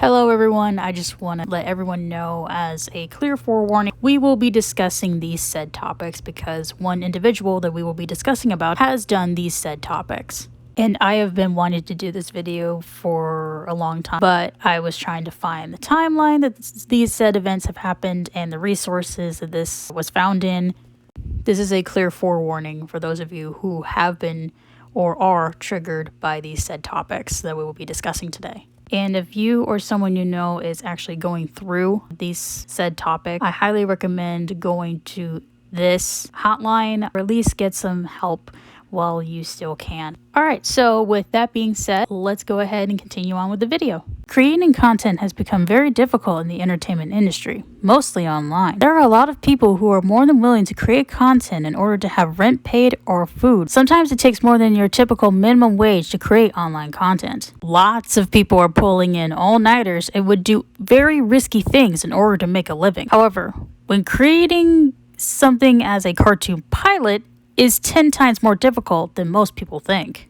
Hello everyone, I just want to let everyone know as a clear forewarning, we will be discussing these said topics because one individual that we will be discussing about has done these said topics. And I have been wanting to do this video for a long time, but I was trying to find the timeline that these said events have happened and the resources that this was found in. This is a clear forewarning for those of you who have been or are triggered by these said topics that we will be discussing today. And if you or someone you know is actually going through these said topics, I highly recommend going to this hotline or at least get some help while you still can. Alright, so with that being said, let's go ahead and continue on with the video. Creating content has become very difficult in the entertainment industry, mostly online. There are a lot of people who are more than willing to create content in order to have rent paid or food. Sometimes it takes more than your typical minimum wage to create online content. Lots of people are pulling in all-nighters and would do very risky things in order to make a living. However, when creating something as a cartoon pilot is 10 times more difficult than most people think.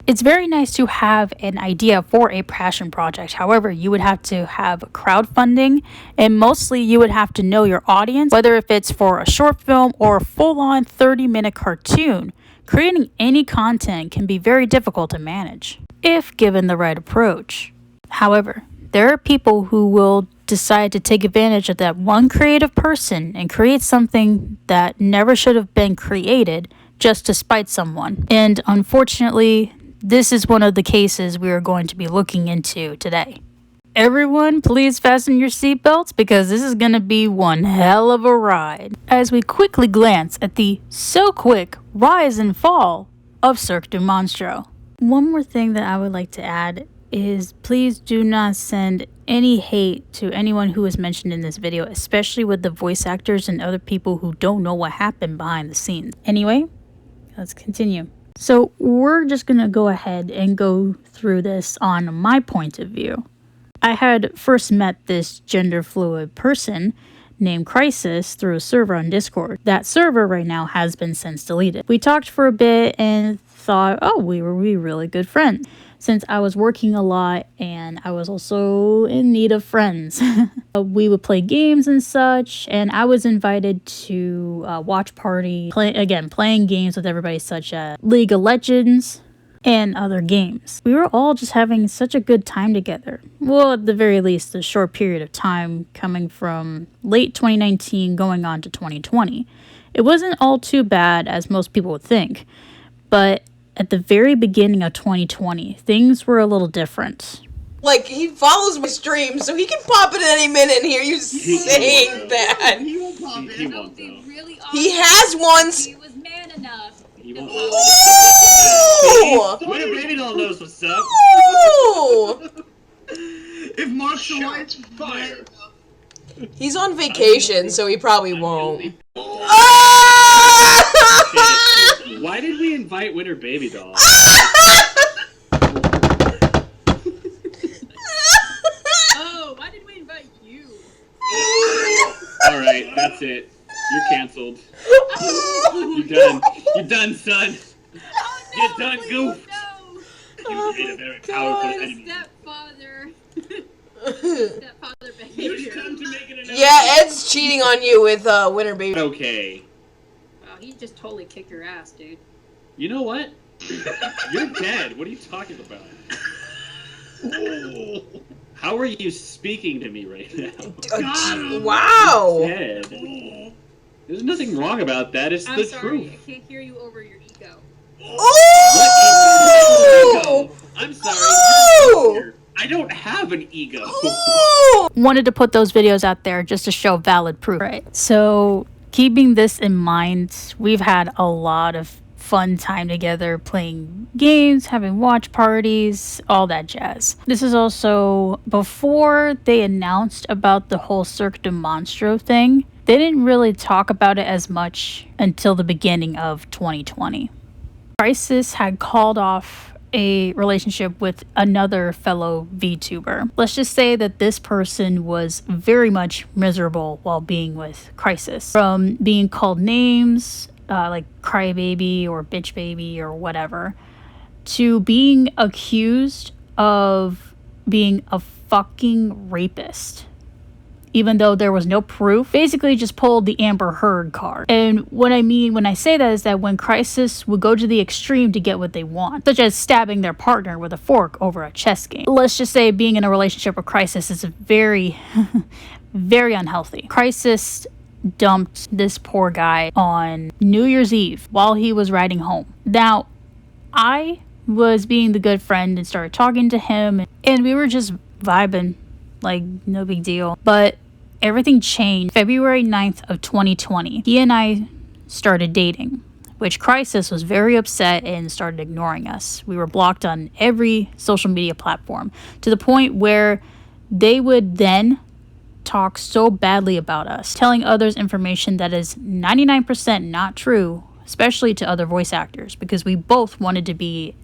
It's very nice to have an idea for a passion project. However, you would have to have crowdfunding, and mostly you would have to know your audience, whether if it's for a short film or a full-on 30-minute cartoon. Creating any content can be very difficult to manage, if given the right approach. However, there are people who will decide to take advantage of that one creative person and create something that never should have been created just to spite someone. And unfortunately, this is one of the cases we are going to be looking into today. Everyone, please fasten your seatbelts because this is going to be one hell of a ride. As we quickly glance at the so quick rise and fall of Cirque du Monstro. One more thing that I would like to add is please do not send any hate to anyone who is mentioned in this video, especially with the voice actors and other people who don't know what happened behind the scenes. Anyway, let's continue. So we're just gonna go ahead and go through this on my point of view. I had first met this gender fluid person named Crisis through a server on Discord. That server right now has been since deleted. We talked for a bit and thought, oh, we were really good friends. Since I was working a lot and I was also in need of friends. We would play games and such, and I was invited to watch party, playing games with everybody such as League of Legends and other games. We were all just having such a good time together. Well, at the very least, a short period of time coming from late 2019 going on to 2020. It wasn't all too bad as most people would think, but at the very beginning of 2020, things were a little different. Like, he follows my stream, so he can pop in any minute and hear you saying that. He won't pop in. He won't, though. Really He has once. He was man enough. He won't. Ooh! Winter Baby Doll knows what's up. Ooh! If Marshall White's fire. He's on vacation, so he probably won't. Why did we invite Winter Baby Doll? Oh, why did we invite you? Alright, that's it. You're canceled. You're done. You're done, son. Oh, no, You're done, goof. No. You made a very powerful Oh, enemy. stepfather. Stepfather behavior. You've come to make an announcement. Yeah, Ed's cheating on you with Winter Baby. Okay. Wow, he just totally kicked your ass, dude. You know what? You're dead. What are you talking about? How are you speaking to me right now? Wow! Dead. There's nothing wrong about that. It's I'm the sorry, truth. I can't hear you over your ego. Ooh! I'm sorry. Ooh! You're I don't have an ego. Ooh! Wanted to put those videos out there just to show valid proof. Right. So keeping this in mind, we've had a lot of fun time together playing games, having watch parties, all that jazz. This is also before they announced about the whole Cirque du Monstro thing. They didn't really talk about it as much until the beginning of 2020. Crisis had called off a relationship with another fellow VTuber. Let's just say that this person was very much miserable while being with Crisis. From being called names, like crybaby or bitch baby or whatever, to being accused of being a fucking rapist. Even though there was no proof, basically just pulled the Amber Heard card. And what I mean when I say that is that when crisis would go to the extreme to get what they want, such as stabbing their partner with a fork over a chess game. Let's just say being in a relationship with crisis is very, very unhealthy. Crisis dumped this poor guy on New Year's Eve while he was riding home. Now, I was being the good friend and started talking to him, and we were just vibing, like no big deal. But everything changed February 9th of 2020. He and I started dating, which Crisis was very upset and started ignoring us. We were blocked on every social media platform to the point where they would then talk so badly about us, telling others information that is 99% not true, especially to other voice actors, because we both wanted to be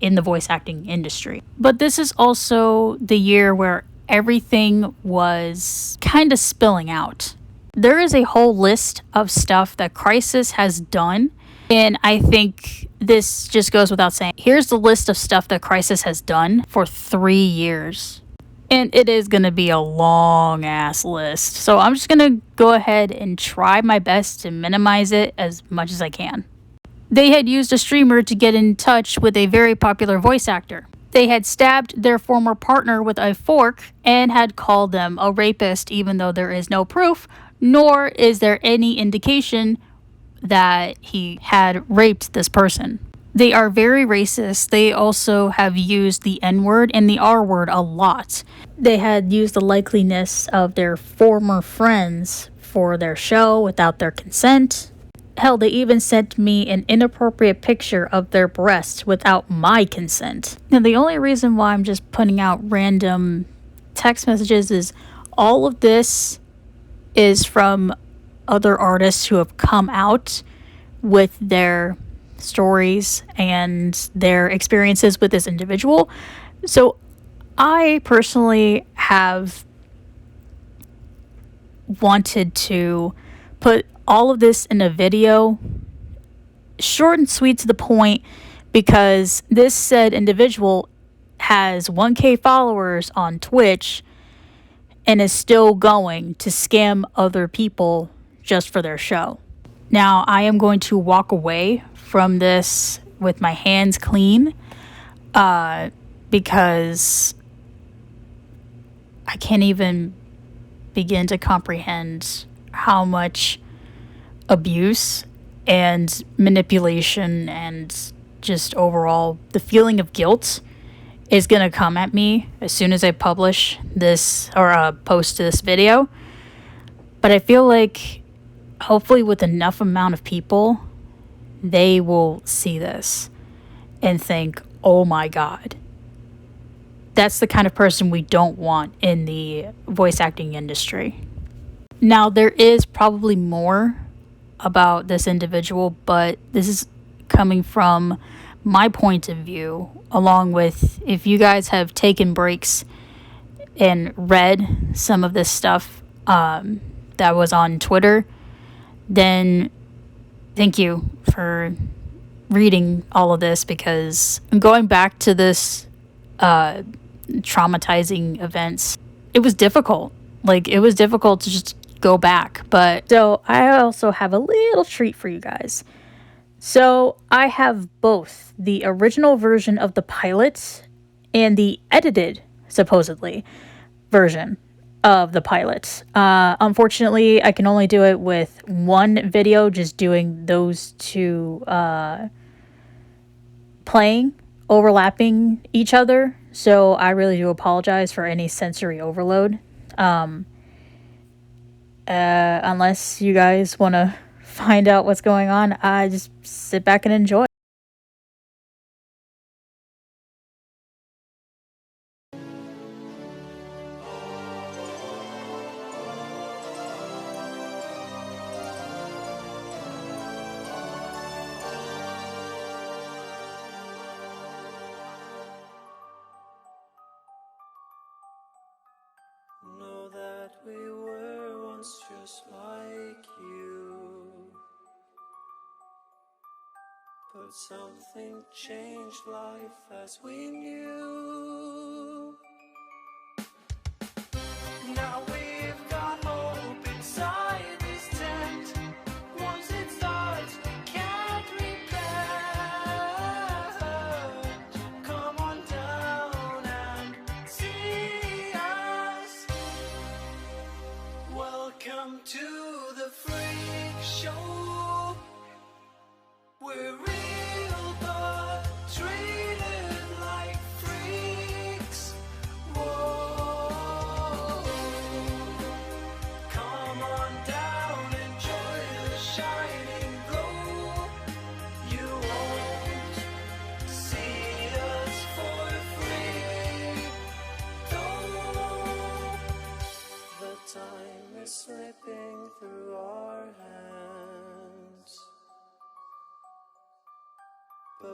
in the voice acting industry. But this is also the year where everything was kind of spilling out. There is a whole list of stuff that Crisis has done, and I think this just goes without saying. Here's the list of stuff that Crisis has done for 3 years. And it is going to be a long ass list. So I'm just going to go ahead and try my best to minimize it as much as I can. They had used a streamer to get in touch with a very popular voice actor. They had stabbed their former partner with a fork and had called them a rapist, even though there is no proof, nor is there any indication that he had raped this person. They are very racist. They also have used the N-word and the R-word a lot. They had used the likeliness of their former friends for their show without their consent. Hell, they even sent me an inappropriate picture of their breasts without my consent. Now, the only reason why I'm just putting out random text messages is all of this is from other artists who have come out with their stories and their experiences with this individual. So I personally have wanted to put all of this in a video, short and sweet to the point, because this said individual has 1K followers on Twitch and is still going to scam other people just for their show. Now, I am going to walk away from this with my hands clean because I can't even begin to comprehend how much abuse and manipulation and just overall the feeling of guilt is going to come at me as soon as I publish this or post this video. But I feel like hopefully with enough amount of people, they will see this and think, oh my God, that's the kind of person we don't want in the voice acting industry. Now, there is probably more about this individual, but this is coming from my point of view, along with if you guys have taken breaks and read some of this stuff that was on Twitter, then thank you for reading all of this, because going back to this traumatizing events, it was difficult. Like, it was difficult to just go back. But so I also have a little treat for you guys. So I have both the original version of the pilot and the edited, supposedly, version of the pilot. Unfortunately, I can only do it with one video, just doing those two playing, overlapping each other. So I really do apologize for any sensory overload. Unless you guys want to find out what's going on, I just sit back and enjoy. Know that we were once just like you, but something changed life as we knew.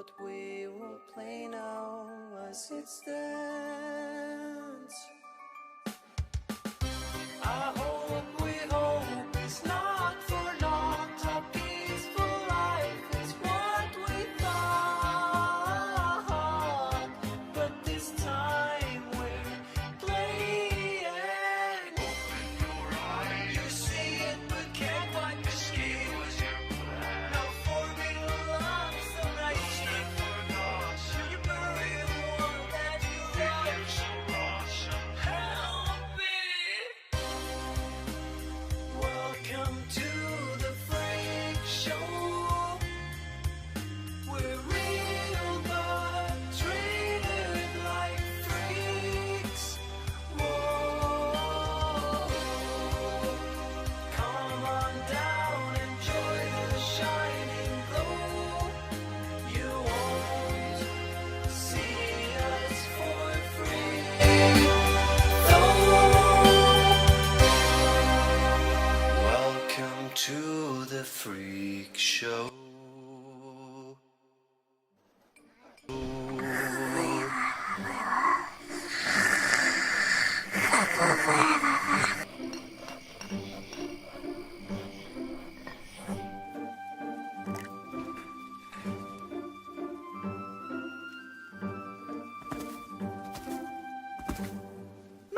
but we will play now as it stands. I hope we hope it's not for long. A peaceful life is what we thought, but this time we're playing. Open your eyes. You see it, but can't quite escape. Was your plan? No forbidden love, so naive. You bury the one that you love. So awesome. Help me. Welcome to the freak show. We're real but treated like freaks. Whoa. Come on down, enjoy the shining glow. You won't see us for free. Welcome to the freak show.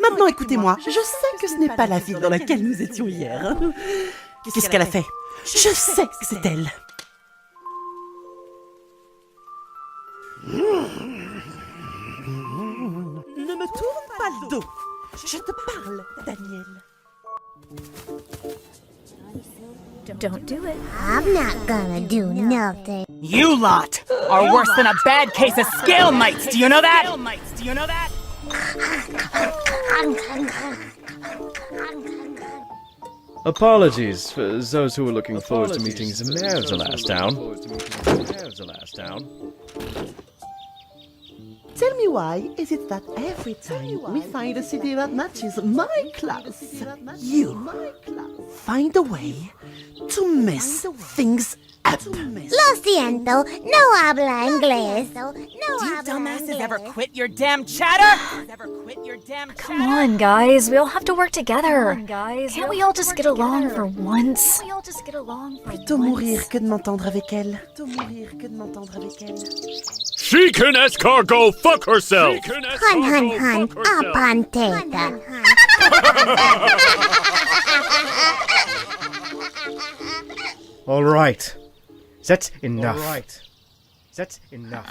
Maintenant, écoutez-moi. Je sais que ce n'est pas la ville dans laquelle nous étions hier. Qu'est-ce qu'elle a fait? Je sais que c'est elle. Ne me tourne pas le dos. Je te parle, Daniel. Don't do it. I'm not gonna do nothing. You lot are worse than a bad case of scale mites. Do you know that? Do you know that? Apologies for those who were looking forward to meeting the mayor of the last town. Tell me why is it that every time we find a city that matches my class, you find a way to mess things up? Lo siento, no habla inglés. No Do you habla dumbasses inglés. ever quit your damn chatter? Come on, guys. We all have to work together. Can't we all just get along for once? Plutôt mourir que de m'entendre avec elle. She can escargot fuck herself! Hun, hun, hun, up on teta. All right. That's enough. That's enough.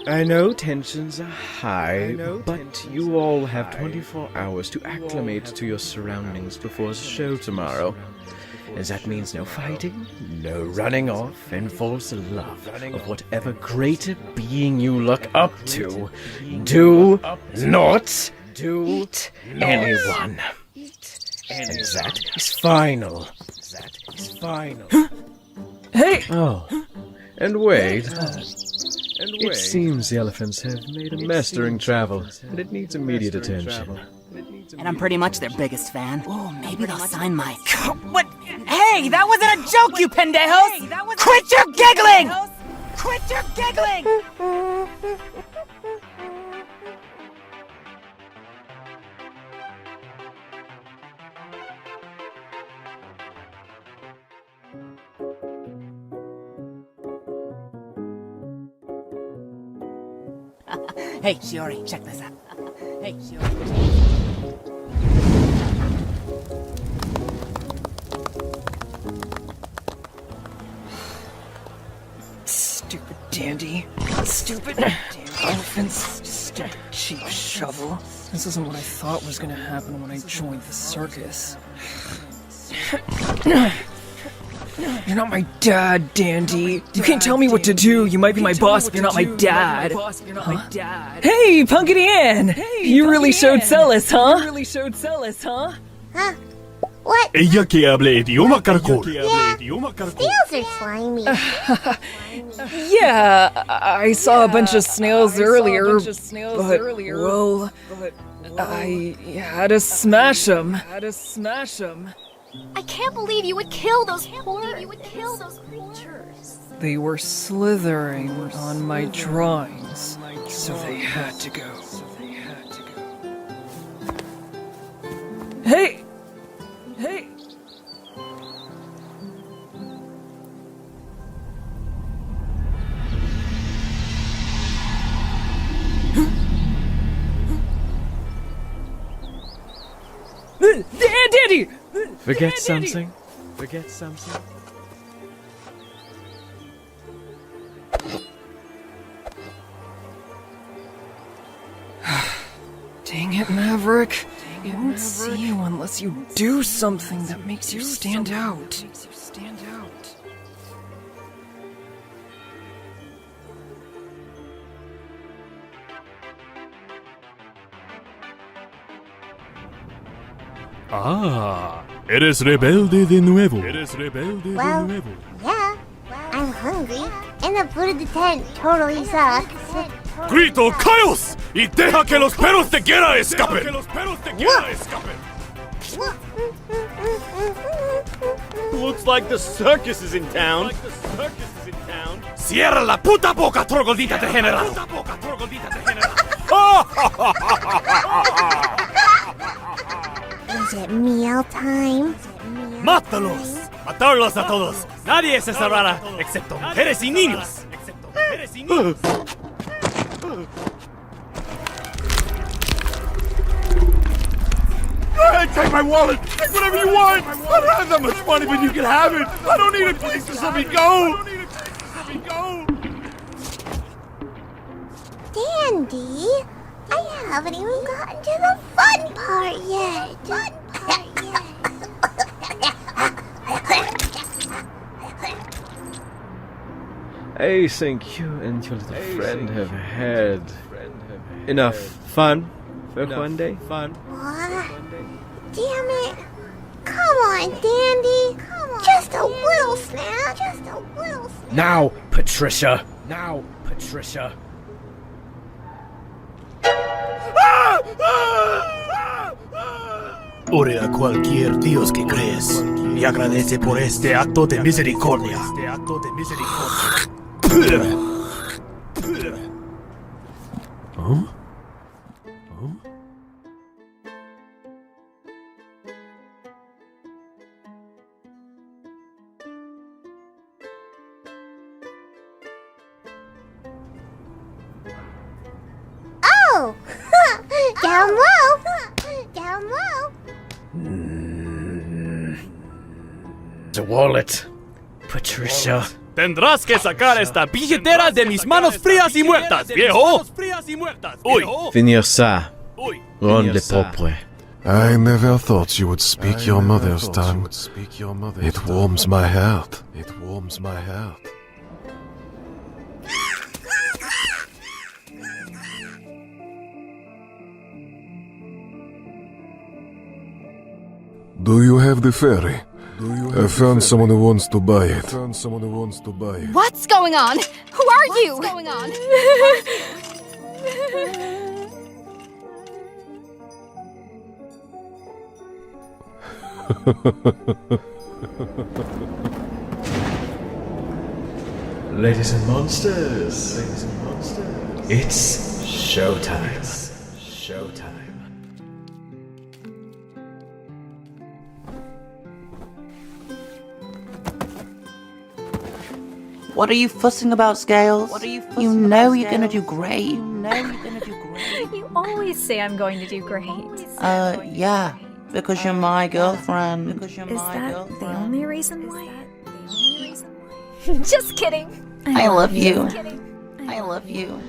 I know tensions are high, but you all have 24 hours to acclimate to your surroundings before the show tomorrow. And that means no fighting, no running off, and false love of whatever greater being you look up to. Do not eat anyone. And that is final. Hey! Oh, and wait. It seems the elephants have made a mess during travel, and it needs immediate attention. And I'm pretty much their biggest fan. Oh, maybe they'll sign my... What? Hey, that wasn't a joke, you pendejos! Quit your giggling! Quit your giggling! Hey, Shiori, check this out. Hey, Shiori. Stupid dandy. Stupid dandy. Elephants. Stupid cheap shovel. This isn't what I thought was gonna happen when I joined the circus. You're not my dad, Dandy. You can't tell me what to do. You might be my boss, but you're not my dad. Hey, Punkity Ann! You really showed Celis, huh? Huh? What? Ella que habla idioma caracol. Snails are slimy. Yeah, I saw a bunch of snails earlier, but, well, I had to smash them. I can't believe you would kill those creatures. They were slithering on my drawings, so they had to go. Hey! Hey! Daddy! Forget something? Forget something? Dang it, Maverick. I won't see you unless you do something that makes you stand out. Ah, eres rebelde de nuevo. Well, yeah. I'm hungry, and the food at the tent totally sucks. Grito Chaos y deja que los perros de guerra escapen. Looks like the circus is in town. Cierra la puta boca, troglodita degenerado. Is it meal time? ¡Mátalos! ¡Matarlos a todos! Nadie se salvará, excepto mujeres y niños. Hey, take my wallet! Take whatever you want! I don't have that much money, but you can have it! I don't need a place to let me go! Dandy, I haven't even gotten to the fun part yet. I think you and your little friend have had enough fun for one day. What? Damn it. Come on, Dandy. Just a little snack. Now, Patricia! Now, Patricia! Ore a cualquier Dios que crees y agradece por este acto de misericordia. ¿Oh? Oh! Down low. The wallet, Patricia. Tendrás que sacar esta billetera de mis manos frías y muertas, viejo. Uy. Finir ça. Ronde propre. I never thought you would speak your mother's tongue. It warms my heart. Do you have the ferry? I found someone who wants to buy it. What's going on? Who are you? What's going on? Ladies and monsters, it's showtime. What are you fussing about, Scales? You know you're gonna do great. You always say I'm going to do great. Yeah, because you're my girlfriend. Is that the only reason why? Just kidding. I love you. I love you.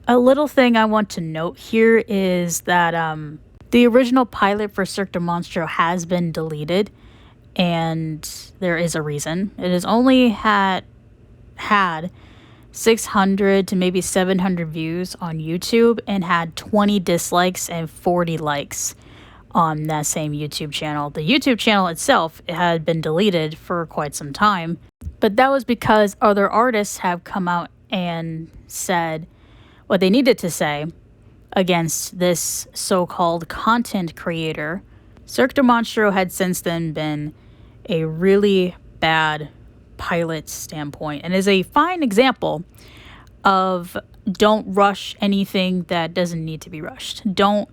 A little thing I want to note here is that the original pilot for Cirque du Monstro has been deleted, and there is a reason. It has only had 600 to maybe 700 views on YouTube and had 20 dislikes and 40 likes on that same YouTube channel. The YouTube channel itself had been deleted for quite some time, but that was because other artists have come out and said what they needed to say against this so-called content creator. Cirque du Monstro had since then been a really bad pilot standpoint and is a fine example of don't rush anything that doesn't need to be rushed. Don't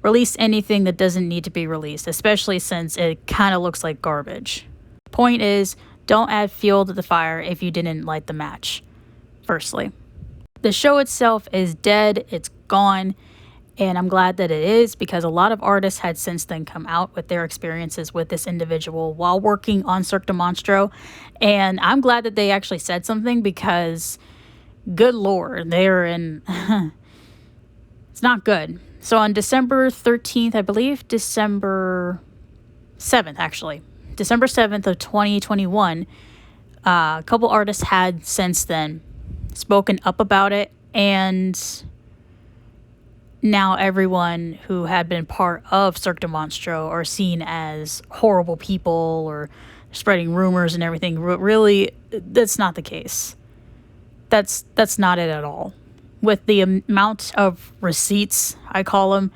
release anything that doesn't need to be released, especially since it kind of looks like garbage. Point is, don't add fuel to the fire if you didn't light the match, firstly. The show itself is dead, it's gone, and I'm glad that it is because a lot of artists had since then come out with their experiences with this individual while working on Cirque du Monstro, and I'm glad that they actually said something because, good lord, they're in... it's not good. So on December 13th, I believe, December 7th, actually, December 7th of 2021, a couple artists had since then spoken up about it, and now everyone who had been part of Cirque du Monstro are seen as horrible people or spreading rumors and everything. Really, that's not the case. That's not it at all. With the amount of receipts, I call them,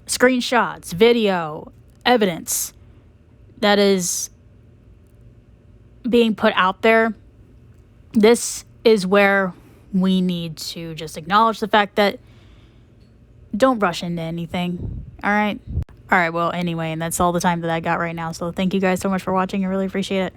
screenshots, video, evidence that is being put out there, this is where we need to just acknowledge the fact that don't rush into anything. All right. Well, anyway, and that's all the time that I got right now. So thank you guys so much for watching. I really appreciate it.